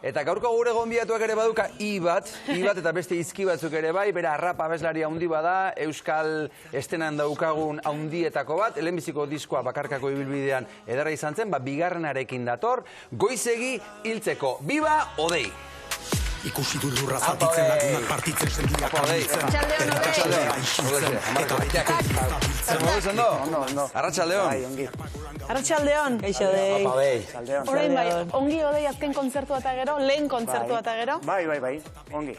Eta gaurko gure gonbidatuak ere baduka Ibat eta beste izki batzuk ere bai, bera rap abeslari handi bada, euskal estenan daukagun handietako bat, lehenbiziko diskoa bakarkako ibilbidean edarra izan zen, bigarrenarekin dator, goizegi hiltzeko. Biba Odei! Ikusi dut lurra zatitzen lagunak partitzen sendiak Arratxaldeon! Arratxaldeon! Gaixo Odei! Orain bai, ongi Odei azken kontzertua eta gero, lehen kontzertua eta gero? Bai, ongi.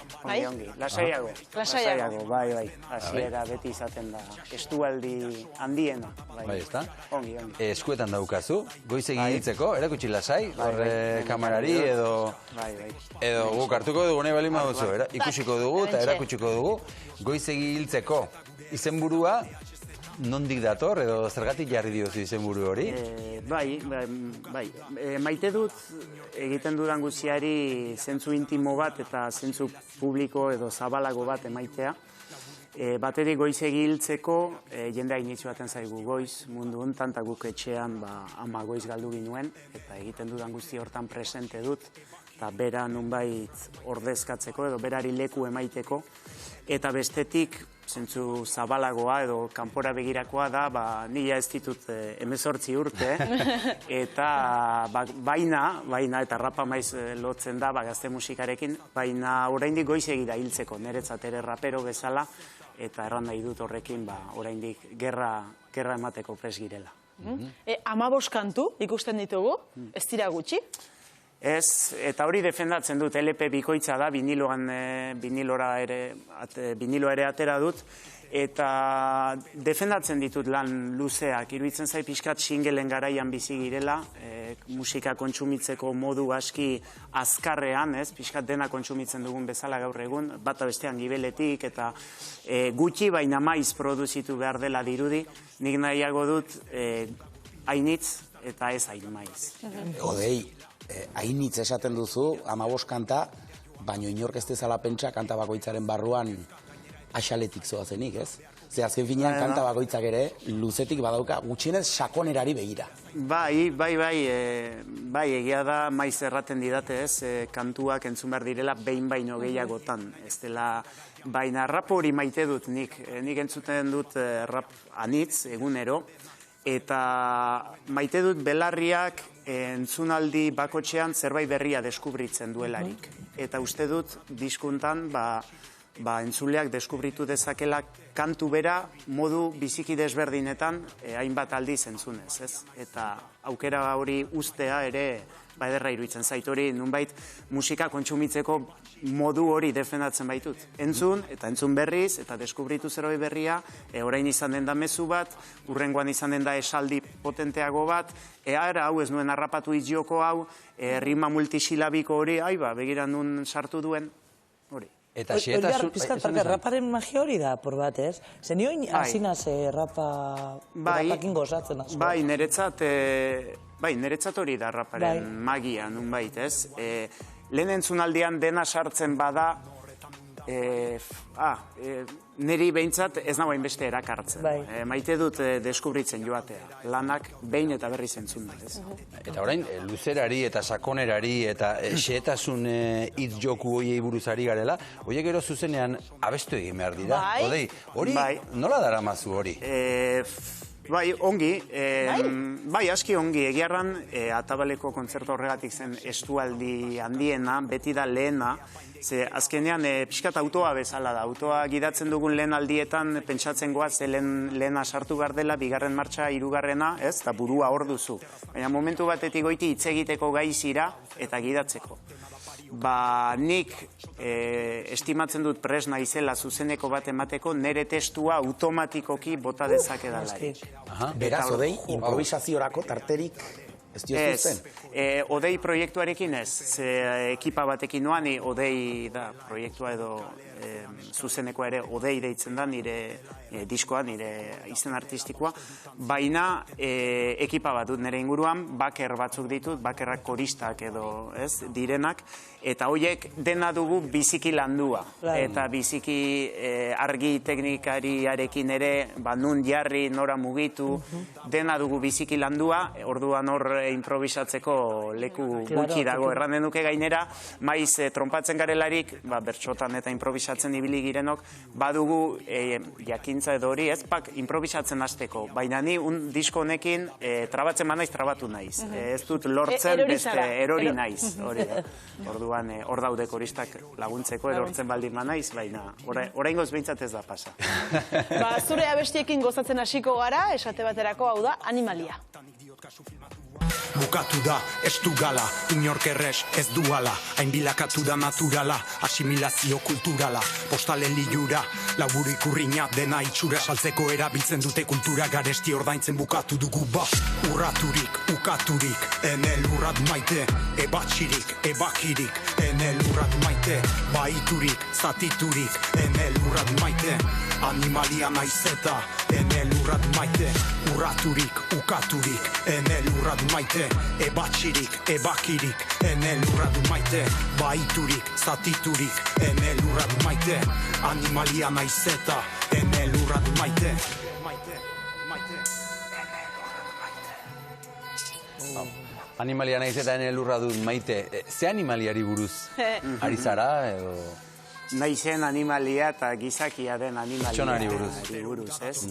Lasaiago. Bai. Hasiera beti izaten da. Estualdi handiena. Bai, ezta? Ongi. Eskuetan daukazu, goizegi hiltzeko, erakutsi lasai, kamerari edo guk hartuko dugu, nahi bali maduzu, ikusiko dugu eta erakutsiko dugu, goizegi hiltzeko izenburua, nondik dator edo zergatik jarri diozu izenburu hori? Bai. Maite dut egiten dudan guztiari zentzu intimo bat eta zentzu publiko edo zabalago bat emaitea. Baterik goizegi hiltzeko jendea initzu baten zaigu goiz mundu hontan eta guk etxean ama goiz galdu ginuen eta egiten dudan guzti hortan presente dut eta bera nunbait ordezkatzeko edo berari leku emaiteko eta bestetik zentzu zabalagoa edo kanpora begirakoa da, nila ez ditut 18 urte, eta baina, eta rapa maiz lotzen da, gazte musikarekin, baina oraindik goizegi da hiltzeko, niretzat ere rapero bezala, eta erran nahi dut horrekin, oraindik gerra emateko pres girela. 15 kantu ikusten ditugu, ez dira gutxi? Ez, eta hori defendatzen dut, LP bikoitza da, vinilo ere atera dut, eta defendatzen ditut lan luzeak, iruditzen zai pixkat singelen garaian bizi girela, musika kontsumitzeko modu aski azkarrean, pixkat dena kontsumitzen dugun bezala gaur egun, bata bestean gibeletik, eta gutxi baina maiz produzitu behar dela dirudi, nik nahiago dut hainitz eta ez hain maiz. Odei, hainitz esaten duzu, 15 kanta, baino inork ez dezala pentsa kanta bakoitzaren barruan axaletik zoazenik, ez? Ze azken finean kanta bakoitzak ere, luzetik badauka, gutxienez sakonerari begira. Bai, egia da maiz erraten didate, ez? Kantuak entzun behar direla behin baino gehiagotan. Ez dela, baina rap hori maite dut nik entzuten dut rap anitz, egunero, eta maite dut belarriak entzunaldi bakotxean zerbait berria deskubritzen duelarik. Eta uste dut diskuntan entzuleak deskubritu dezakela kantu bera modu biziki desberdinetan hainbat aldiz entzunez, ez? Eta aukera hori ustea ere ederra iruditzen zait hori, nunbait musika kontsumitzeko modu hori defendatzen baitut. Entzun, eta entzun berriz, eta deskubritu zerbait berria, orain izan den da mezu bat, urrengoan izan den da esaldi potenteago bat, hau ez nuen harrapatu izioko hau, rima multisilabiko hori, begiran nun sartu duen, hori. Eta xietasun... Raparen magia hori da, por bat, ez? Zer nioin asinaz rapakin gozatzen asko? Bai, niretzat hori da raparen magia, nunbait, ez? Lehen entzunaldian dena sartzen bada, niri behintzat ez nagoen beste erakartzen. Maite dut deskubritzen joatea. Lanak behin eta berriz entzun dut, ez? Eta orain, luzerari eta sakonerari eta xehetasun hitz joku hoiei buruzari garela, horiek gero zuzenean abestu egin behar dira. Odei, hori nola daramazu hori? Bai, ongi. Bai, aski ongi. Egiarran, Atabaleko kontzertu horregatik zen estualdi handiena, beti da lehena. Ze azkenean, pixkat autoa bezala da. Autoa gidatzen dugun lehen aldietan, pentsatzen goaz, lehena sartu behar dela, bigarren martxa, hirugarrena, ez? Eta burua hor duzu. Baina momentu batetik goiti hitz egiteko gaizira eta gidatzeko. Nik estimatzen dut presna izela zuzeneko bat emateko, nire testua automatikoki bota dezakedalarik. Beraz, Odei, improvisaziorako tarterik ez diozuzten? Odei proiektuarekin ez. Ekipa batekin noan, Odei da proiektua edo zuzeneko ere Odei deitzen da, nire diskoa, nire izen artistikoa, baina ekipa bat dut nire inguruan, baker batzuk ditut, bakerrak koristak edo direnak, eta horiek dena dugu biziki landua, eta biziki argi teknikariarekin ere, nun jarri, nora mugitu, dena dugu biziki landua, orduan hor improvisatzeko leku gutxi dago. Erran denuke gainera, maiz trompatzen garelarik, bertxotan eta improvisatzen ibili girenok, badugu jakintza edo hori, ez, improvisatzen hasteko. Baina ni disko honekin trabatzen banaiz, trabatu naiz. Ez dut lortzen beste erori naiz. Orduan, hor daude koristak laguntzeko, erortzen baldin banaiz, baina oraingoz behintzat ez da pasa. Zure abestiekin gozatzen hasiko gara, esate baterako hau da, Animalia. Bukatu da, ez du gala, inork errez ez duala, hain bilakatu da naturala, asimilazio kulturala, postalen liura, laburu ikurriña, dena itxura saltzeko erabiltzen dute kultura garesti ordaintzen bukatu dugu ba. Urraturik, ukaturik, enel urrat maite, ebatxirik, ebakirik, enel urrat maite, baiturik, zatiturik, enel urrat maite, animalia naizeta, enel urrat maite, urraturik, ukaturik, enel urrat maite, ebatxirik, ebakirik, enel urrat maite, baiturik, zatiturik, enel urrat maite, animalia naizeta, enel urrat maite. Animalia naizeta enel urrat dut maite. Ze animaliari buruz? Ari zara edo... Naizen animalia eta gizakia den animaliari buruz, ez?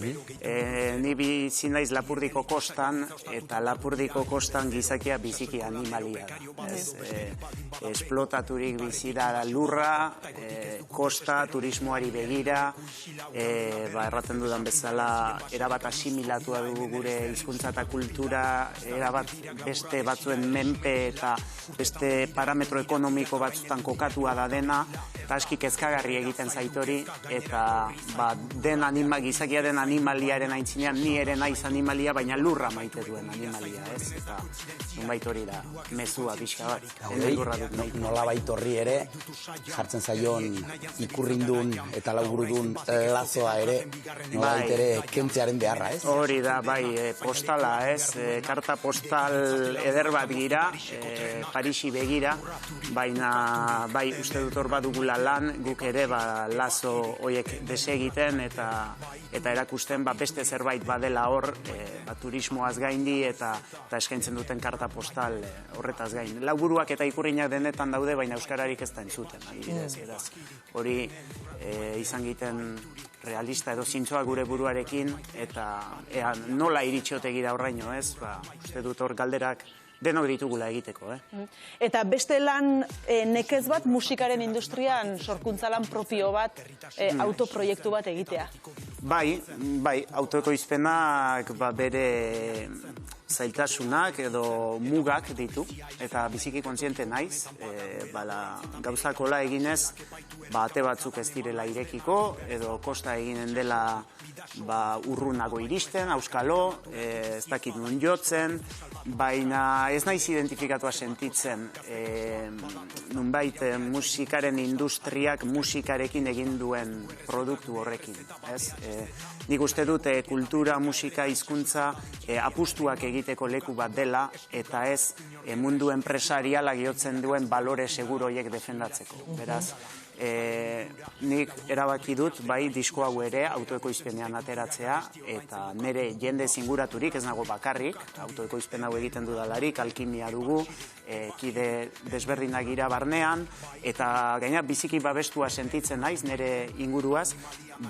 Ni bizi naiz Lapurdiko kostan, eta Lapurdiko kostan gizakia biziki animalia da. Esplotaturik bizi da lurra, kosta, turismoari begira, erraten dudan bezala, erabat asimilatua dugu gure hizkuntza eta kultura, erabat beste batzuen menpe eta beste parametro ekonomiko batzutan kokatua da dena, eta aski kezkagarri egiten zaitori, eta gizakia den animaliaren aintzinean ni ere naiz animalia, baina lurra maite duen animalia, ez? Eta nonbait hori da, mezua pixka bat. Nola baitorri ere, jartzen zaion ikurrindun eta laugurudun lazoa ere, nola ere kentzearen beharra, ez? Hori da, postala, ez? Karta postal eder bat gira, Parisi begira, baina uste dut hor badugula lan, guk ere lazo horiek desegiten eta erakusten beste zerbait badela hor turismoaz gaindi eta eskaintzen duten karta postal horretaz gain. Lauburuak eta ikurriñak denetan daude, baina euskararik ez da entzuten, adibidez. Hori izan giten realista edo zintzoa gure buruarekin eta nola iritxotegira horraino, ez? Uste dut hor galderak denok ditugula egiteko, Eta beste lan nekez bat musikaren industrian sorkuntza lan propio bat, autoproiektu bat egitea. Bai, autoekoizpenak bere zailtasunak edo mugak ditu, eta biziki kontziente naiz, gauzakola eginez, ate batzuk ez direla irekiko, edo kosta eginen dela urrunago iristen, auskalo, ez dakit nun jotzen, baina ez naiz identifikatua sentitzen nunbait musikaren industriak musikarekin egin duen produktu horrekin. Nik uste dut kultura, musika, hizkuntza apustuak egiteko leku bat dela eta ez mundu enpresariala giotzen duen balore seguro horiek defendatzeko. Beraz, nik erabaki dut, disko hau ere autoekoizpenean ateratzea eta nire jende zinguraturik, ez nago bakarrik, autoekoizpen hau egiten dudalarik, alkimia dugu, kide desberdinak gira barnean, eta gaina biziki babestua sentitzen naiz nire inguruaz,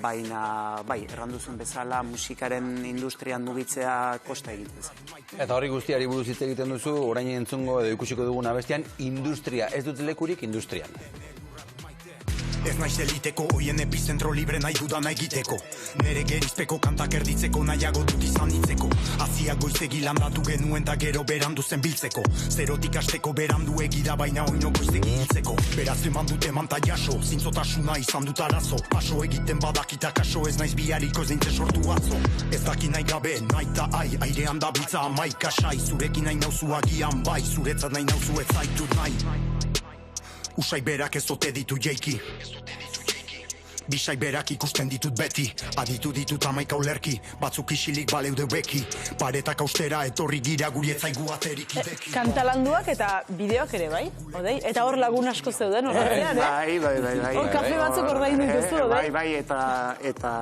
baina erranduzun bezala musikaren industrian mugitzea kosta egiten zen. Eta hori guztiari buruz hitz egiten duzu, orain entzungo edo ikusiko dugun abestian, industria, ez dut lekurik industrian. Ez naiz eliteko, oien epizentro libre nahi dudan egiteko. Nere gerizpeko kantak erditzeko, nahiago dut izan hitzeko. Aziak goizegi landatu genuen da gero berandu zen biltzeko. Zerotik asteko berandu egida baina oino goizegi hiltzeko. Beraz eman dut eman ta jaso, zintzotasuna izan dut arazo. Paso egiten badakita kaso, ez naiz bihariko zeintze sortu atzo. Ez daki nahi gabe, nahi ta airean da biltza amaik asai. Zurekin nahi nauzu agian bai, zuretzat nahi nauzu ez zaitut nahi. Usai berak ez ote ditu jeiki. Bisai berak ikusten ditut beti. Aditu ditut amaika ulerki. Batzuk isilik baleude beki. Paretak austera etorri gira guri etzaigu aterik ideki. Kantalanduak eta bideoak ere, bai? Odei? Eta hor lagun asko zeuden horrean, Bai. Hor kafe batzuk ordain dituzu, odei? Bai, eta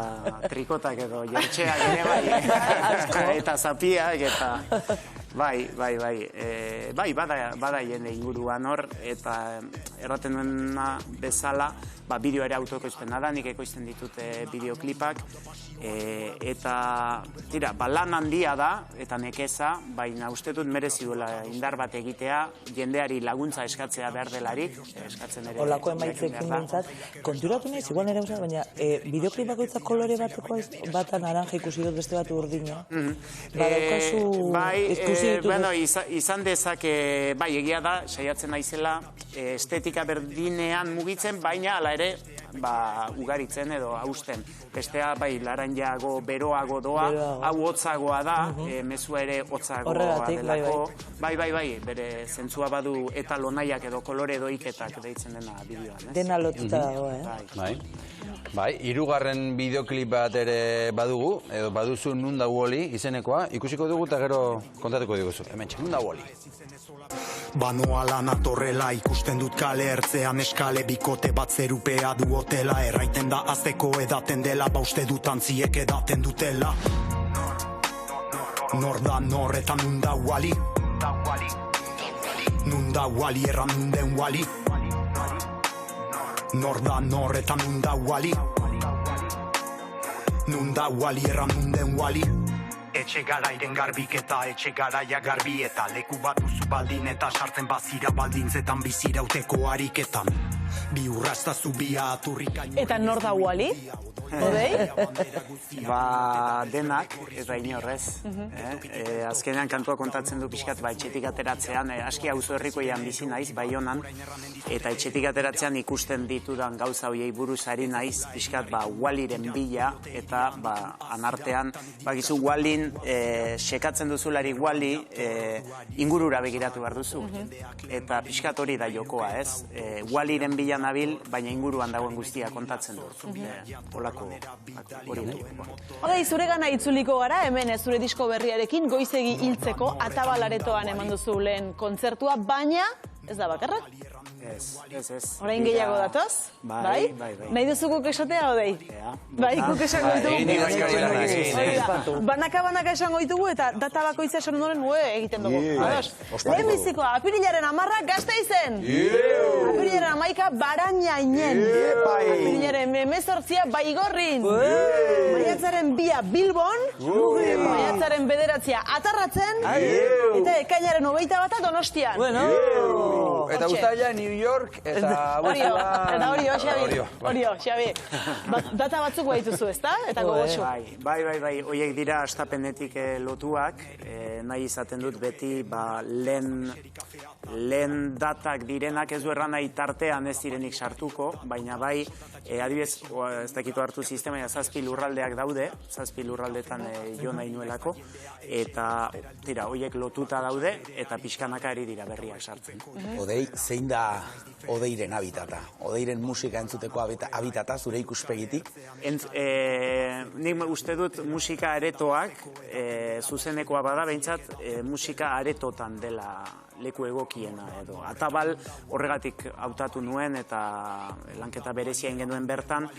trikotak edo jertxeak ere bai. Eta zapiak eta... Bai, bada jende inguruan hor, eta erraten duena bezala, bideo ere autoekoizpena da, nik ekoizten ditut bideoklipak, eta, lan handia da, eta nekeza, baina uste dut merezi duela indar bat egitea, jendeari laguntza eskatzea behar delarik, eskatzen ere... Olako emaitzekin bintzat, konturatu nahiz, igual nire usan, baina bideoklip bakoitzak kolore bata naranja ikusi dut beste bat urdina. Badaukazu ikusi ditut... Izan dezake, egia da, saiatzen naizela, estetika berdinean mugitzen, baina ala ere, ugaritzen edo hausten. Bestea, laranjago, beroago doa, hau hotzagoa da, mezua ere hotzagoa delako. Bere zentzua badu eta lonaiak edo kolore doiketak deitzen dena bideoan. Dena lotuta dago, Bai, hirugarren bideoklip bat ere badugu, edo baduzu Nun da Wally izenekoa, ikusiko dugu eta gero kontatuko diguzu. Hementxe, Nun da Wally. Banoa lana torrela, ikusten dut kale ertzean eskale, bikote bat zerupea du hotela, erraiten da azteko edaten dela, uste dut antziek edaten dutela. Nor da nor eta Nun da Wally, Nun da Wally erran nun den Wally. Nor da nor eta Nun da Wally, Nun da Wally erran nun den Wally. Etxe garairen garbiketa, etxe garaia garbi eta leku bat duzu baldin eta sartzen bazira baldintzetan bizirauteko ariketan. Bi urrasta zubia aturrikaino... Eta nor da Wally? Odei? Denak, ez da inorrez. Azkenean kantua kontatzen du pixkat, etxetik ateratzean, aski auzo herrikoian bizi naiz, Baionan, eta etxetik ateratzean ikusten ditudan gauza hoiei buruz ari naiz, pixkat, Wallyren bila, eta anartean, gizu Wallyn, sekatzen duzulari Wally, ingurura begiratu behar duzu. Eta pixkat hori da jokoa, ez? Wallyren bila nabil, baina inguruan dagoen guztia kontatzen du. Olako hori du. Odei, zure gana itzuliko gara, hemen zure disko berriarekin, Goizegi hiltzeko, Atabalaretoan eman duzu lehen kontzertua, baina ez da bakarra? Ez. Orain gehiago datoz? Bai. Nahi duzukuk esatea, Odei? Bai, guk esango ditugu. Banaka esango ditugu eta data bakoitza esan ondoren egiten dugu. Lehen bizikoa, apirilaren 10 Gasteizen. Apirilaren 11 Barañainen. Apirilaren 18 Baigorrin. Maiatzaren 2 Bilbon. Maiatzaren 9 Atarratzen. Eta ekainaren 21 Donostian. Eta uztaila New York eta... Horio, Xabi. Data batzuk baituzu, ezta? Eta gogosu. Bai, horiek dira astapenetik lotuak. Nahi izaten dut beti lehen datak direnak ez du erran nahi tartean ez direnik sartuko, baina bai, adibidez, ez dakitu hartu sistema, 7 lurraldeak daude, 7 lurraldetan jo nahi nuelako, eta horiek lotuta daude, eta pixkanaka ari dira berriak sartzen. Odei, zein da Odeiren habitata? Odeiren musika entzuteko habitata, zure ikuspegitik? Nik uste dut musika aretoak, zuzenekoa bada, behintzat, musika aretotan dela leku egokiena edo. Atabal horregatik hautatu nuen eta lanketa berezia genuen bertan,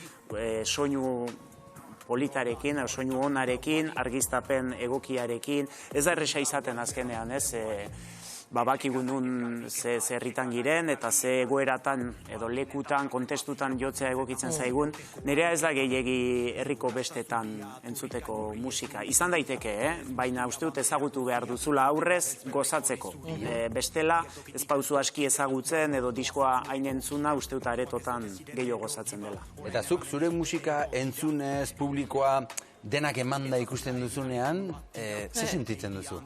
soinu politarekin, soinu onarekin, argiztapen egokiarekin, ez da erresa izaten azkenean, ez? Bakigu nun ze herritan giren eta ze egoeratan edo lekutan, kontestutan jotzea egokitzen zaigun, nirea ez da gehiegi herriko bestetan entzuteko musika. Izan daiteke, baina uste dut ezagutu behar duzula aurrez gozatzeko. Bestela, ez pauzu aski ezagutzen edo diskoa hain entzuna uste dut aretotan gehiago gozatzen dela. Eta zuk zure musika entzunez publikoa denak emanda ikusten duzunean, ze sentitzen duzu?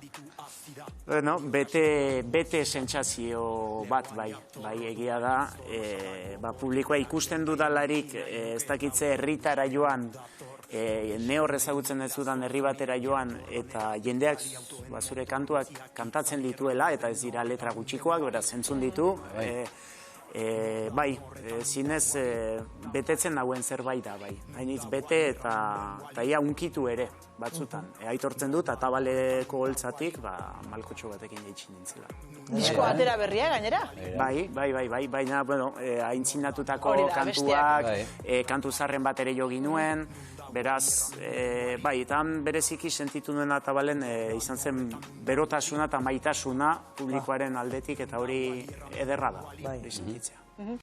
Bueno, bete sentsazio bat, bai, egia da, publikoa ikusten dudalarik, ez dakitze herritara joan, ne hor ezagutzen ez dudan herri batera joan, eta jendeak zure kantuak kantatzen dituela, eta ez dira letra gutxikoak, beraz entzun ditu, bai, zinez betetzen dauen zerbait da, bai. Hainitz bete eta ia unkitu ere, batzutan. Aitortzen dut, atabaleko holtzatik, malkotxo batekin jaitsi nintzela. Disko atera berria, gainera? Bai, baina, bueno, aintzinatutako kantuak, kantu zarren bat ere jo ginuen, beraz, bai, eta bereziki sentitu nuen atabalen izan zen berotasuna eta maitasuna publikoaren aldetik, eta hori ederra da, sentitzea.